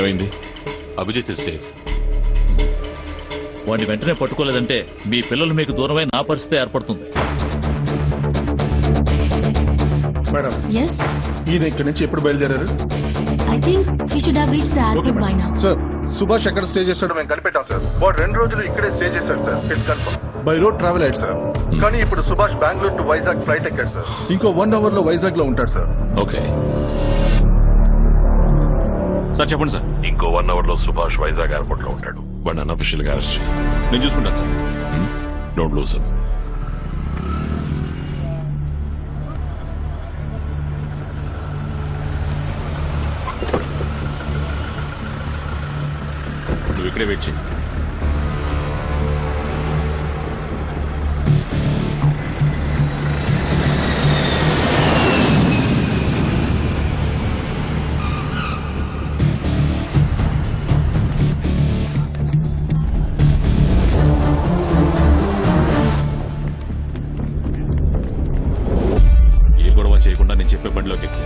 ఏమైంది? Abhijit is safe. వాడిని వెంటనే పట్టుకోలేదంటే మీ పిల్లలు మీకు దూరమై నా పరిస్థితి ఏర్పడుతుంది. మేడం, ఈయన ఇక్కడి నుంచి ఎప్పుడు బయలుదేరారు? I think he should have reached the airport by now. Sir, Subhash ఎక్కడ స్టే చేస్తాడో మేము కనిపెట్టాం సార్. వాడు 2 రోజులు ఇక్కడే స్టే చేశాడు sir. It's confirm. By road travel అయ్యాడు సార్. కానీ ఇప్పుడు సుభాష్ బెంగళూరు టు వైజాగ్ ఫ్లైట్ ఎక్కాడు సార్. ఇంకో 1 hour లో వైజాగ్ లో ఉంటాడు సార్. ఓకే సార్, చెప్పండి సార్. ఇంకో 1 hour లో సుభాష్ వైజాగ్ ఎయిర్పోర్ట్ లో ఉంటాడు. వాడిని అన్అఫిషియల్ గా అరెస్ట్ చేయి. నేను చూసుకుంటాను సార్. Don't lose him. నువ్వు ఇక్కడే వెయిట్ చేయి. ఏ గొడవ చేయకుండా నేను చెప్పే బండిలోకి ఎక్కువ.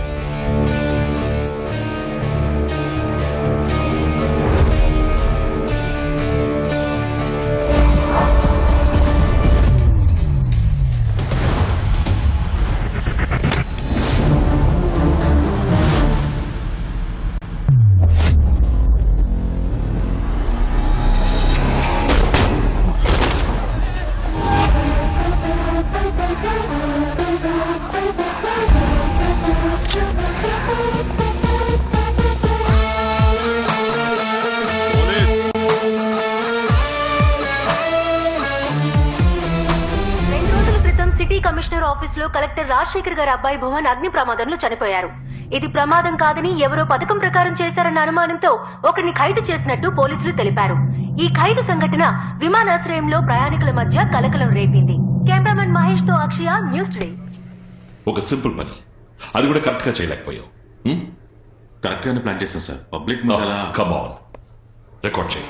కమిషనర్ ఆఫీస్ లో కలెక్టర్ రాజశేఖర్ గారి అబ్బాయి భువన్ అగ్ని ప్రమాదంలో చనిపోయారు. ఇది ప్రమాదం కాదని ఎవరో పథకం ప్రకారం చేశారన్న అనుమానంతో ఒకరిని ఖైదు చేసినట్టు పోలీసులు తెలిపారు. ఈ ఖైదు సంఘటన విమానాశ్రయంలో ప్రయాణికుల మధ్య కలకలం రేపింది. కెమెరామెన్ మహేష్ తో అక్షయ, న్యూస్ టుడే. ఒక సింపుల్ పని, అది కూడా కరెక్ట్ గా చేయలేకపోయావు. కరెక్ట్ గానే ప్లాన్ చేశాను sir. Public come on, record చేయి.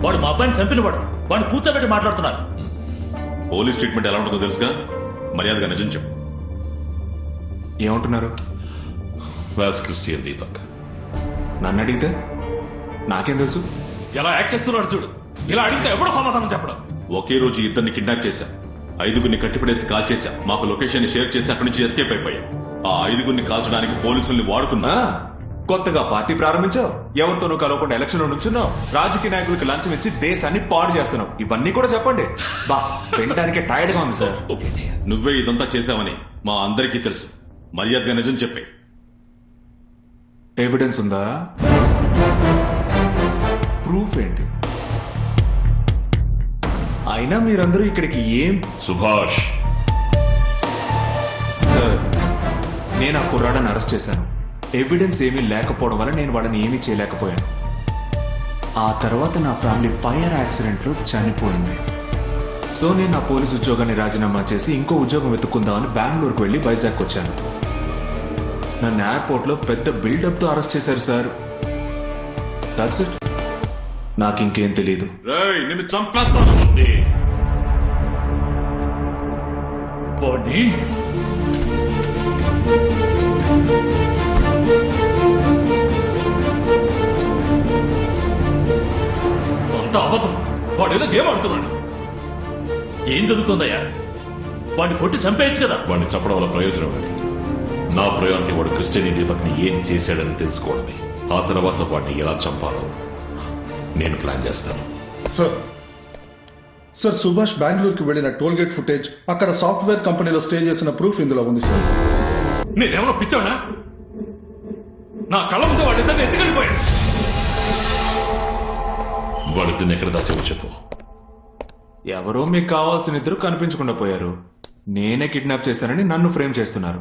వాడు మా అబ్బాయిని చంపిన వాడిని కూర్చోబెట్టి మాట్లాడుతున్నారు. పోలీస్ ట్రీట్మెంట్ ఎలా ఉంటుందో తెలుసుగా, మర్యాదగా నిజం చెప్పు. ఏమంటున్నారు? క్రిస్టియన్ దీపక్. నన్ను అడిగితే నాకేం తెలుసు? ఎలా యాక్ట్ చేస్తున్నాడు చూడు. ఇలా అడిగితే ఎవడో సమాధానం చెప్పడం. ఒకే రోజు 2 కిడ్నాప్ చేశాం, 5 కట్టిపడేసి కాల్ చేశాం, మాకు లొకేషన్ షేర్ చేసి అక్కడి నుంచి ఎస్కేప్ అయిపోయాం. ఆ 5 కాల్చడానికి పోలీసుల్ని వాడుకున్నా. కొత్తగా పార్టీ ప్రారంభించావు, ఎవరితోనూ కలవకుండా ఎలక్షన్ నుంచున్నావు, రాజకీయ నాయకులకి లంచం ఇచ్చి దేశాన్ని పాడు చేస్తున్నావు. ఇవన్నీ కూడా చెప్పండి. బా, వినడానికే టైర్డ్ గా ఉంది సార్. నువ్వే ఇదంతా చేశావని మా అందరికీ తెలుసు. మర్యాదగా నిజం చెప్పే. ఎవిడెన్స్ ఉందా? ప్రూఫ్ ఏంటి? అయినా మీరందరూ ఇక్కడికి ఏం? సుభాష్ సార్, నేను ఆ కుర్రాడని అరెస్ట్ చేశాను. ఎవిడెన్స్ ఏమీ లేకపోవడం వల్ల నేను వాళ్ళని ఏమీ చేయలేకపోయాను. ఆ తర్వాత నా ఫ్యామిలీ ఫైర్ యాక్సిడెంట్లో చనిపోయింది. సో నేను నా పోలీసు ఉద్యోగాన్ని రాజీనామా చేసి ఇంకో ఉద్యోగం వెతుక్కుందామని బెంగళూరుకు వెళ్ళి వైజాగ్ వచ్చాను. నన్ను ఎయిర్పోర్ట్లో పెద్ద బిల్డప్తో అరెస్ట్ చేశారు సార్. That's it. నాకు ఇంకేం తెలీదు. నిన్ను చంపేస్తాను. అంతా అబద్ధం. వాడు ఏదో గేమ్ ఆడుతున్నాడు. ఏం జరుగుతుందయ్యా? వాడిని కొట్టి చంపేయచ్చు కదా. వాడిని చంపడం వల్ల ప్రయోజనం ఏంటి? నా ప్రయారిటీ వాడు క్రిస్టియన్ దీపక్ ని ఏం చేశాడని తెలుసుకోవడమే. ఆ తర్వాత వాడిని ఎలా చంపాలో నేను ప్లాన్ చేస్తాను. సార్, సుభాష్ బెంగళూరుకి వెళ్లిన టోల్గేట్ ఫుటేజ్, అక్కడ సాఫ్ట్వేర్ కంపెనీలో స్టే చేసిన ప్రూఫ్ ఇందులో ఉంది సార్. నేనేమన్నా పిచ్చానా? నా కళ్ళ ముందు వాడిద్దరిని ఎత్తుకెళ్ళిపోయాడు. వాడిద్దరిని ఎక్కడ దాచావో చెప్పు. ఎవరో మీకు కావాల్సిన ఇద్దరు కనిపించకుండా పోయారు. నేనే కిడ్నాప్ చేశానని నన్ను ఫ్రేమ్ చేస్తున్నారు.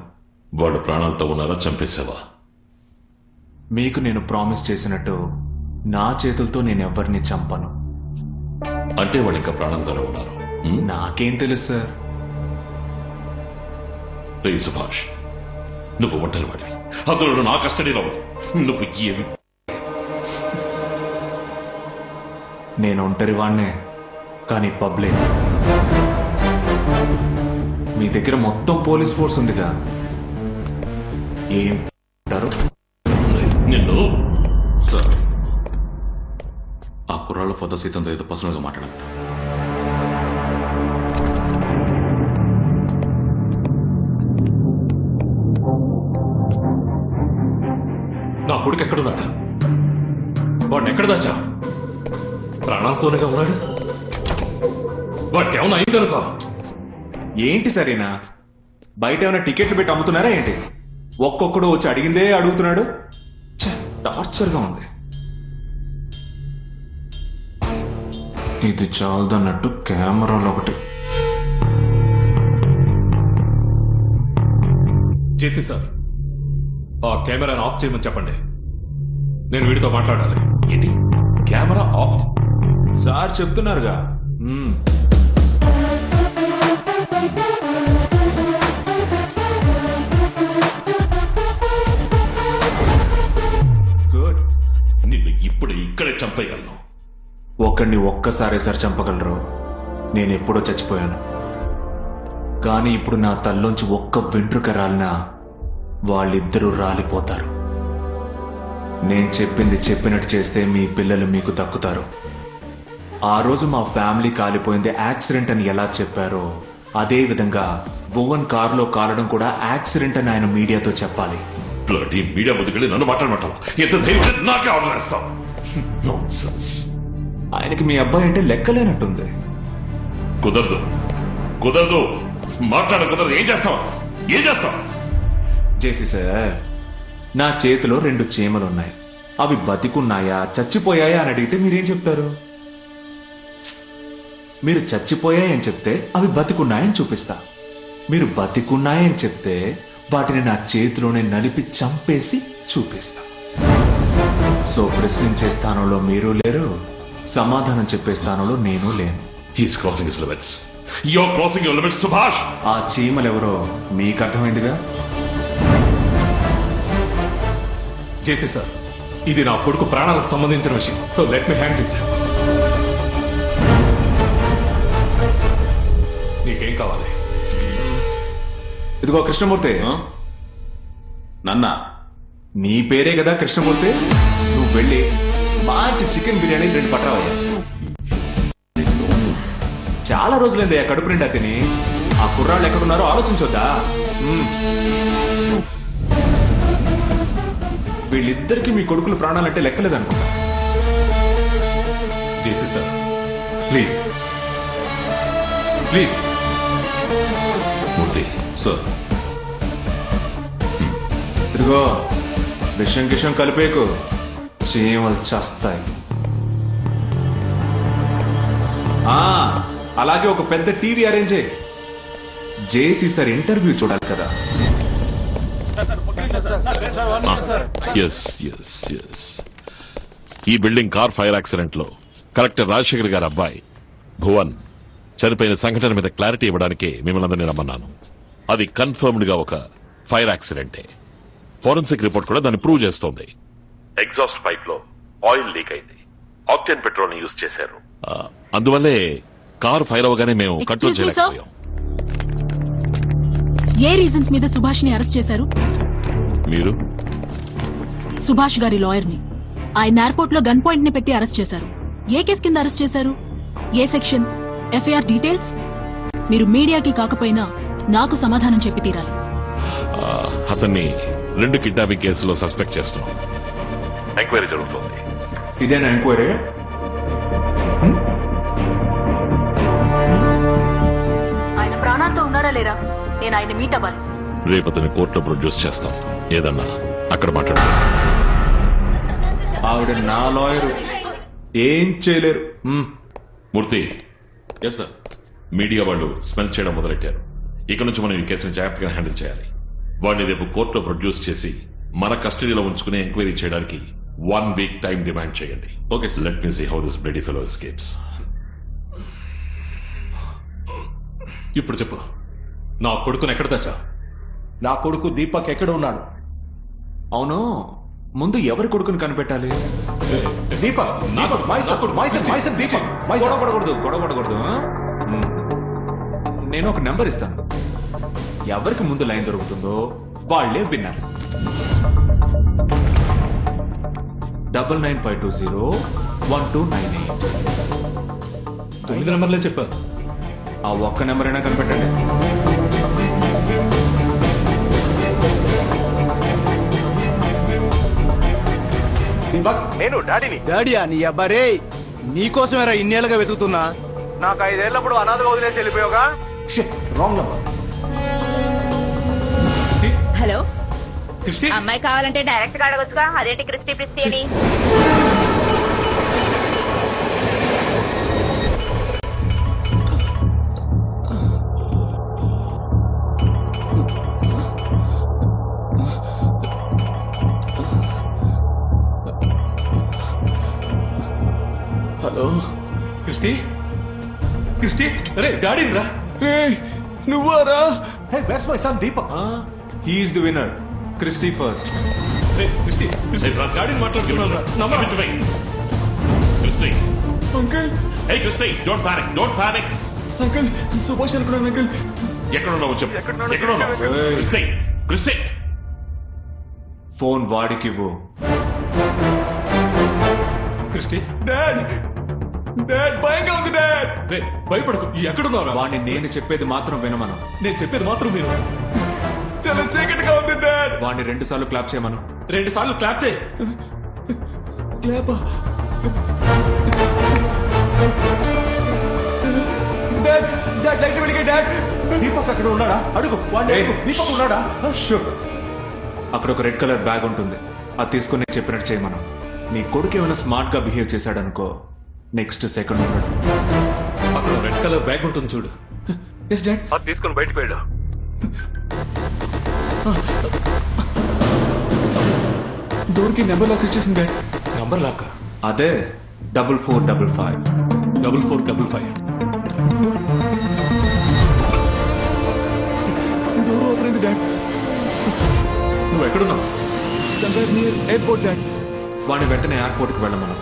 వాడు ప్రాణాలతో ఉన్నారా? చంపేశావా? మీకు నేను ప్రామిస్ చేసినట్టు నా చేతులతో నేను ఎవరిని చంపను. అంటే వాళ్ళు ఇంకా ప్రాణంతోనే ఉన్నారు. నాకేం తెలుసు సార్. రే సుభాష్, నువ్వు ఒంటరి వాడివి. అందులో నా కస్టడీలో నువ్వు ఏవి? నేను ఒంటరి వాడినే, కానీ పబ్లిక్ మీ దగ్గర మొత్తం పోలీస్ ఫోర్స్ ఉందిగా, ఏం అంటారు? నిన్ను సార్, ఆ కుర్రాళ్ళ ఫాదర్ సీతంతో ఏదో పర్సనల్గా మాట్లాడాలి. నా కొడుకు ఎక్కడున్నాడు? వాడిని ఎక్కడ దాచా? ప్రాణాలతోనేగా ఉన్నాడు. వాడికి ఏమన్నా అయిందనుకో. ఏంటి సరేనా? బయట ఏమైనా టికెట్లు పెట్టి అమ్ముతున్నారా ఏంటి? ఒక్కొక్కడు వచ్చి అడిగిందే అడుగుతున్నాడు. టార్చర్గా ఉంది. ఇది చాలదన్నట్టు కెమెరాలో ఒకటి. చేసి సార్, ఆ కెమెరాను ఆఫ్ చేయమని చెప్పండి. నేను వీడితో మాట్లాడాలి. ఏంటి కెమెరా ఆఫ్? సార్ చెప్తున్నారుగా. గుడ్. నిన్ను ఇప్పుడు ఇక్కడే చంపేయగలను. ఒకడిని ఒక్కసారే సార్ చంపగలరు. నేను ఎప్పుడో చచ్చిపోయాను. కానీ ఇప్పుడు నా తల్లోంచి ఒక్క వెంట్రుక రాలినా వాళ్ళిద్దరూ రాలిపోతారు. నేను చెప్పింది చెప్పినట్టు చేస్తే మీ పిల్లలు మీకు దక్కుతారు. ఆ రోజు మా ఫ్యామిలీ కాలిపోయింది యాక్సిడెంట్ అని ఎలా చెప్పారో అదే విధంగా భువన్ కారులో కాలడం కూడా యాక్సిడెంట్ అని ఆయన మీడియాతో చెప్పాలి. బ్లడీ మీడియా ముందుకెళ్ళి నన్ను మాట్లాడమంటావు? ఎంత ధైర్యం నాకే ఆర్డర్ వేస్తావు? నాన్సెన్స్. ఆయనకి మీ అబ్బాయి అంటే లెక్కలేనట్టుంది. కుదరదు, కుదరదు, మాట్లాడ కుదరదు. ఏం చేస్తావు? ఏం చేస్తావు? చేసి సార్, నా చేతిలో 2 చీమలున్నాయి. అవి బతికున్నాయా చచ్చిపోయాయా అని అడిగితే మీరేం చెప్తారు? మీరు చచ్చిపోయాయని చెప్తే అవి బతికున్నాయని చూపిస్తా. మీరు బతికున్నాయని చెప్తే వాటిని నా చేతిలోనే నలిపి చంపేసి చూపిస్తా. సో ప్రశ్నించే స్థానంలో మీరు లేరు, సమాధానం చెప్పే స్థానంలో నేను లేను. He's crossing his limits. You're crossing your limits Subhash. ఆ చీమలెవరో మీకు అర్థమైందిగా. చేసి సార్, ఇది నా కొడుకు ప్రాణాలకు సంబంధించిన విషయం. So let me handle it. నీకేం కావాలి? ఇదిగో కృష్ణమూర్తి. నన్నా? నీ పేరే కదా కృష్ణమూర్తి. నువ్వు వెళ్ళి మంచి చికెన్ బిర్యానీ 2 పట్టావయ్యా. చాలా రోజులైందయ్యా కడుపు నిండా తిని. ఆ కుర్రాళ్ళు ఎక్కడున్నారో ఆలోచించొద్దా? వీళ్ళిద్దరికి మీ కొడుకులు ప్రాణాలంటే లెక్కలేదనుకుంటా. చేసి sir, please please. Murthy sir, ఇదిగో విషం కిషం కలిపేకు, చీమలు చేస్తాయి. అలాగే ఒక పెద్ద టీవీ అరేంజ్ చేయి. జేసీ సార్ ఇంటర్వ్యూ చూడాలి కదా. Yes yes yes. ఈ బిల్డింగ్ కార్ ఫైర్ యాక్సిడెంట్ లో కలెక్టర్ రాజశేఖర్ గారి అబ్బాయి భువన్ చనిపోయిన సంఘటన మీద క్లారిటీ ఇవ్వడానికి మిమ్మల్ని అందరినీ రమ్మన్నాను. అది కన్ఫర్మ్డ్ గా ఒక ఫైర్ యాక్సిడెంటే. ఫోరెన్సిక్ రిపోర్ట్ కూడా దాన్ని ప్రూవ్ చేస్తోంది. ఎగ్జాస్ట్ పైప్ లో ఆయిల్ లీక్ అయింది. ఆక్టేన్ పెట్రోల్ ని యూజ్ చేశారు. అందువల్లే కారు ఫైర్ అవగానే మేము కంట్రోల్ చేయలేకపోయాం. ఏ రీజన్స్ మీద సుభాష్ ని అరెస్ట్ చేశారు? మీరు సుభాష్ గారి లాయర్ ని ఆయన ఎయిర్పోర్ట్ లో గన్ పాయింట్ ని పెట్టి అరెస్ట్ చేశారు. ఏ కేసు కింద అరెస్ట్ చేశారు? ఏ సెక్షన్? FIR details? మీరు మీడియాకి కాకపోయినా నాకు సమాధానం చెప్పి తీరాలి. అతన్ని 2 కిడ్నాపింగ్ కేసులో సస్పెక్ట్ చేస్తున్నాం. ఎంక్వైరీ జరుగుతుంది. ఇదేనా ఎంక్వైరీ? ఆయన ప్రాణాలతో ఉన్నారా లేరా? నేను ఆయన మీట్ అవ్వాలి. రేపు అతన్ని కోర్టులో ప్రొడ్యూస్ చేస్తాం. ఏదన్నా అక్కడ మాట్లాడు. ఆవిడ నా లాయరు, ఏం చేయలేరు. మూర్తి. Yes sir. మీడియా వాళ్ళు స్మెల్ చేయడం మొదలెట్టారు. ఇక నుంచి మనం ఈ కేసుని జాగ్రత్తగా హ్యాండిల్ చేయాలి. వాడిని రేపు కోర్టులో ప్రొడ్యూస్ చేసి మన కస్టడీలో ఉంచుకుని ఎంక్వైరీ చేయడానికి 1 వీక్ టైం డిమాండ్ చేయండి. Okay sir. Let me see how this bloody fellow escapes. ఇప్పుడు చెప్పు, నా కొడుకుని ఎక్కడ తెచ్చా? నా కొడుకు దీపక్ ఎక్కడ ఉన్నాడు? అవును, ముందు ఎవరి కొడుకుని కనిపెట్టాలి? దీపక్, గొడవపడకూడదు. నేను ఒక నెంబర్ ఇస్తాను. ఎవరికి ముందు లైన్ దొరుకుతుందో వాళ్ళే విన్నర్. 9952012998. 9 నెంబర్లే చెప్పా. ఆ ఒక్క నెంబర్ అయినా కనిపెట్టండి. నేను డాడీని. డాడీయా నీ అబ్బారే, నీకోసమేరా ఇన్నేళ్ళుగా వెతుకుతున్నా. నాకు 5 ఏళ్ళప్పుడు అనాథగా వదిలేసి వెళ్ళిపోయావుగా. Wrong number. హలో, క్రిస్టి, అమ్మాయి కావాలంటే డైరెక్ట్ గా అడగొచ్చుగా, అదేంటి క్రిస్టి ప్రిస్టి అని. హలో క్రిస్టి, క్రిస్టి, అరే డాడీ రా. నువ్వారా? Hey, where's my son Deepak? He's the winner. Christy first. Christy, Hey, Francis. డాడీని మాట్లాడుతున్నాను రా. Number Give it to me. Christy. Uncle Hey, Christy, don't panic. Don't panic. Uncle Subhash అనుకున్నాను అంకుల్. ఎక్కడ ఉన్నావు చెప్పు. ఎక్కడ ఉన్నావు? Christy, Christy. ఫోన్ వాడికివ్వు. క్రిస్టి, డాడ్, డాడ్ భయంగా ఉంది డాడ్. రే భయపడకు. ఎక్కడున్నారా? వాడిని నేను చెప్పేది మాత్రం వినమను. నేను చెప్పేది మాత్రం మీరు. చాలా చీకటిగా ఉంది డాడ్. వాడిని 2 సార్లు క్లాప్ చేయమను. 2 సార్లు క్లాప్ చేయి. క్లాప్. డాడ్, డాడ్ లైట్ వెలిగే డాడ్. దీపక్ అక్కడ ఉన్నాడా? అడుగు వాడిని అడుగు. దీపక్ ఉన్నాడా? షూర్. అక్కడ ఒక రెడ్ కలర్ బ్యాగ్ ఉంటుంది. అది తీసుకుని నేను చెప్పినట్టు చేయమను. నీ కొడుకు ఏమైనా స్మార్ట్ గా బిహేవ్ చేశాడనుకో, నెక్స్ట్ సెకండ్ ఉన్నాడు. అక్కడ రెడ్ కలర్ బ్యాగ్ ఉంటుంది చూడు. Yes dad. అది తీసుకుని బయటకు వెళ్ళు. డోర్ కి నెంబర్ లాక్స్ ఇచ్చేసింది డాడ్. నంబర్ లాక్క. అదే 4455. 4455. డోర్ ఓపెన్ అయింది డాడ్. నువ్వు ఎక్కడున్నావు? Somewhere near airport dad. వాడిని వెంటనే ఎయిర్పోర్ట్ కి వెళ్ళమను.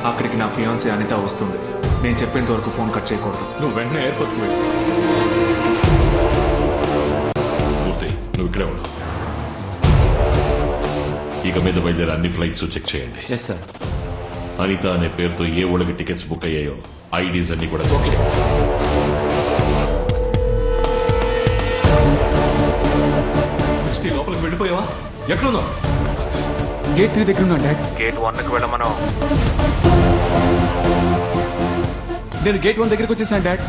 అక్కడికి నా ఫియాన్సీ అనిత వస్తుంది. నేను చెప్పేంత వరకు ఫోన్ కట్ చేయకూడదు. నువ్వు వెంటనే ఎయిర్పోర్ట్ కి వెళ్ళి. మూర్తి, నువ్వు ఇక్కడే ఉన్నావు. ఇక మీద బయలుదేరే అన్ని ఫ్లైట్స్ చెక్ చేయండి. Yes sir. అనిత అనే పేరుతో ఏ ఊళ్ళకి టికెట్స్ బుక్ అయ్యాయో ఐడీస్ అన్ని కూడా చెక్ చేయండి. క్రిస్టి, లోపలికి వెళ్ళిపోయావా? ఎక్కడున్నావు? గేట్ 3 దగ్గర ఉన్నా డాడ్. గేట్ 1కి వెళ్ళమను. నేను గేట్ 1 దగ్గరికి వచ్చేసాను డాడ్.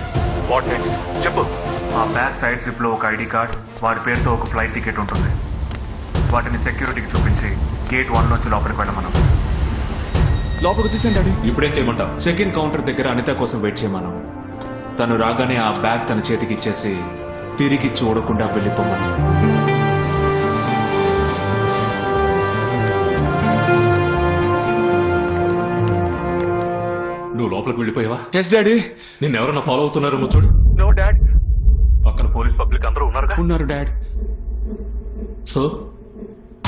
What next? చెప్పు. ఆ బ్యాక్ సైడ్ సిప్ లో ఒక ఐడి కార్డ్, వాడి పేరుతో ఒక ఫ్లైట్ టికెట్ ఉంటుంది. వాటిని సెక్యూరిటీకి చూపించి గేట్ 1 నుంచి లోపలికి వెళ్ళమను. లోపలికి వచ్చేసాను డాడీ. ఇప్పుడేం చేయమంటావు? చెక్ ఇన్ కౌంటర్ దగ్గర అనిత కోసం వెయిట్ చేయమను. తను రాగానే ఆ బ్యాగ్ తన చేతికి ఇచ్చేసి తిరిగి చూడకుండా వెళ్ళిపోమను. నువ్వు లోపలికి వెళ్ళిపోయావా? Yes daddy. నిన్ను ఎవరైనా ఫాలో అవుతున్నారేమో చూడు. No dad. పక్కన పోలీస్ పబ్లిక్ అందరూ ఉన్నారుగా. ఉన్నారు dad. So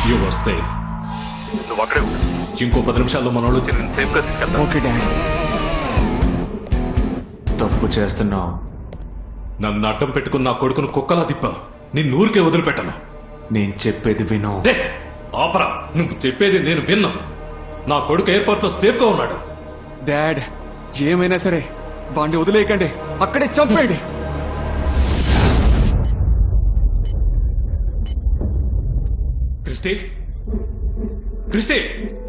you were safe. నువ్వు అక్కడే ఉండు. ఇంకో 10 నిమిషాల్లో మనోళ్ళు వచ్చి నేను సేఫ్ గా తీసుకెళ్తాను. Okay dad. తప్పు చేస్తున్నావు. నన్ను అడ్డం పెట్టుకుని నా కొడుకును కుక్కలా తిప్పా. నిన్ను ఊరికే వదిలిపెట్టను. నేను చెప్పేది విను. డే, ఆపరా. నువ్వు చెప్పేది నేను విన్నా. నా కొడుకు ఎయిర్పోర్ట్ లో సేఫ్ గా ఉన్నాడు. డాడ్, ఏమైనా సరే వాడిని వదిలేయకండి. అక్కడే చంపేయండి. క్రిస్టి, క్రిస్టి,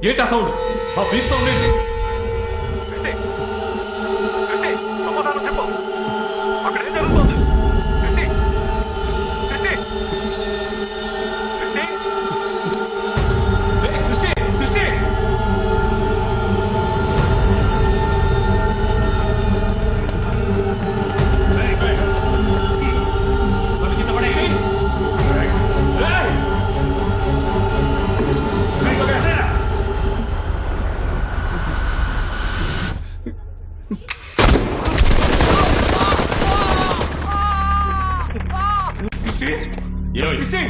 ఏంటా సౌండ్? ఆ బీచ్ సౌండ్ ఏంటి? క్రిస్టి, క్రిస్టి, సమాధానం చెప్పు. అక్కడ ఏం జరుగుతోంది? క్రిస్టి, క్రిస్టి, క్రిస్టి. ఏయ్, క్రిస్టి, క్రిస్టి. తను కింద పడేయ్. ఏయ్.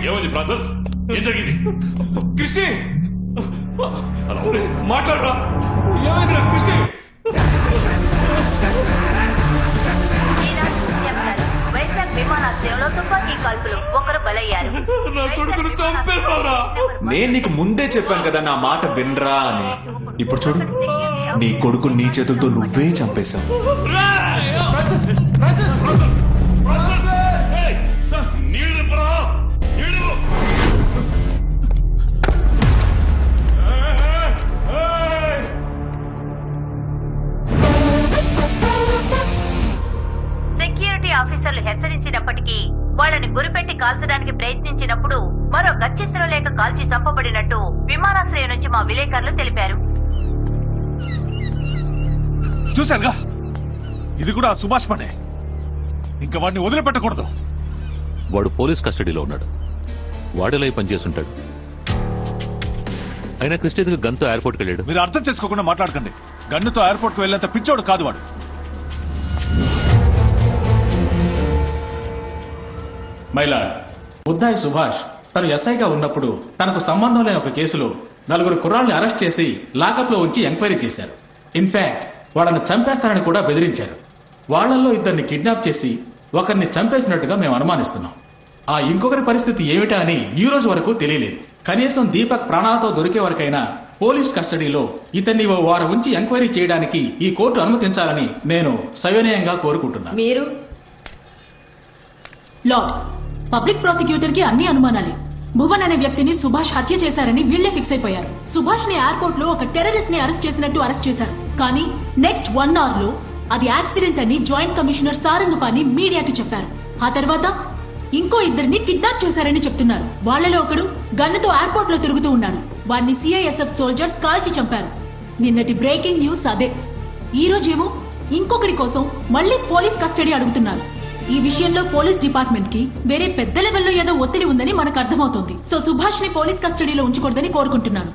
ఏమైంది ఫ్రాన్సిస్? ఏం జరిగింది? క్రిస్టి, హలో, మాట్లాడరా. ఏమైందిరా క్రిస్టి? వైజాగ్ విమానాశ్రయంలో తుపాకీ కాల్పులు ఒకరు బలయ్యారు. నేను నీకు ముందే చెప్పాను కదా నా మాట వినరా అని. ఇప్పుడు చూడు, నీ కొడుకు నీ చేతులతో నువ్వే చంపేశావు. సెక్యూరిటీ ఆఫీసర్లు హెచ్చరించినప్పటికీ వాళ్ళని గురిపెట్టి కాల్చడానికి ప్రయత్నించినప్పుడు మరో గచ్చిస్తులు లేక కాల్చి చంపబడినట్టు విమానాశ్రయం నుంచి మా విలేకరులు తెలిపారు. చూశానుగా, ఇది కూడా సుభాష్ పనే. ఇంకా వాడిని వదిలిపెట్టకూడదు. వాడు పోలీస్ కస్టడీలో ఉన్నాడు. వాడిలో పనిచేస్తుంటాడు. అయినా క్రిస్టియన్ గన్తో ఎయిర్పోర్ట్కి వెళ్ళాడు. మీరు అర్థం చేసుకోకుండా మాట్లాడకండి. గన్నుతో ఎయిర్పోర్ట్కి వెళ్ళేంత పిచ్చోడు కాదు వాడు. మైలాడ్, ముద్దాయి సుభాష్ తను ఎస్ఐగా ఉన్నప్పుడు తనకు సంబంధం లేని ఒక కేసులో 4 కుర్రాళ్ళని అరెస్ట్ చేసి లాకప్ లో ఉంచి ఎంక్వైరీ చేశారు. ఇన్ఫాక్ట్ వాళ్ళని చంపేస్తారని కూడా బెదిరించారు. వాళ్లలో 2 కిడ్నాప్ చేసి ఒకరిని చంపేసినట్టుగా మేము అనుమానిస్తున్నాం. ఆ ఇంకొకరి పరిస్థితి ఏమిటా అని ఈ రోజు వరకు తెలియలేదు. కనీసం దీపక్ ప్రాణాలతో దొరికే వరకైనా పోలీస్ కస్టడీలో ఇతన్ని ఓ వారం ఉంచి ఎంక్వైరీ చేయడానికి ఈ కోర్టు అనుమతించాలని నేను సవినయంగా కోరుకుంటున్నాను. మీరు లార్డ్, పబ్లిక్ ప్రాసిక్యూటర్ కి అన్ని అనుమానాలే. భువన్ అనే వ్యక్తిని సుభాష్ హత్య చేశారని వీళ్లే ఫిక్స్ అయిపోయారు. సుభాష్ ని ఎయిర్పోర్ట్ లో ఒక టెర్రరిస్ట్ ని అరెస్ట్ చేసినట్టు అరెస్ట్ చేశారు. కానీ నెక్స్ట్ 1 అవర్ లో అది యాక్సిడెంట్ అని జాయింట్ కమిషనర్ సారంగపాణి మీడియాకి చెప్పారు. ఆ తర్వాత ఇంకో 2 కిడ్నాప్ చేశారని చెప్తున్నారు. వాళ్లలో ఒకడు గన్నుతో ఎయిర్పోర్ట్ లో తిరుగుతూ ఉన్నాడు. వాడిని సిఐఎస్ఎఫ్ సోల్జర్స్ కాల్చి చంపారు. నిన్నటి బ్రేకింగ్ న్యూస్ అదే. ఈ రోజేమో ఇంకొకటి కోసం మళ్లీ పోలీస్ కస్టడీ అడుగుతున్నారు. ఈ విషయంలో పోలీస్ డిపార్ట్మెంట్ కి వేరే పెద్ద లెవెల్లో ఏదో ఒత్తిడి ఉందని మనకు అర్థమవుతోంది. సో సుభాష్ ని పోలీస్ కస్టడీలో ఉంచకూడదని కోరుకుంటున్నాను.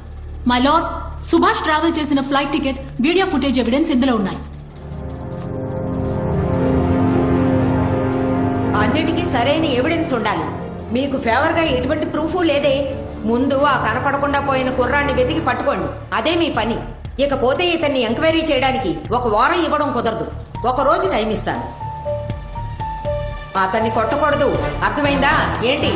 మై లార్డ్, సుభాష్ ట్రావెల్ చేసిన flight ticket, video footage evidence ఇందులో ఉన్నాయి. అన్నిటికీ సరైన ఎవిడెన్స్ ఉండాలి. మీకు ఫేవర్ గా ఎటువంటి ప్రూఫ్ లేదే. ముందు ఆ కనపడకుండా పోయిన కుర్రాన్ని వెతికి పట్టుకోండి. అదే మీ పని. ఇకపోతే ఇతన్ని ఎంక్వైరీ చేయడానికి 1 వారం ఇవ్వడం కుదరదు. 1 రోజు టైం ఇస్తాను. అతన్ని కొట్టకూడదు, అర్థమైందా ఏంటి?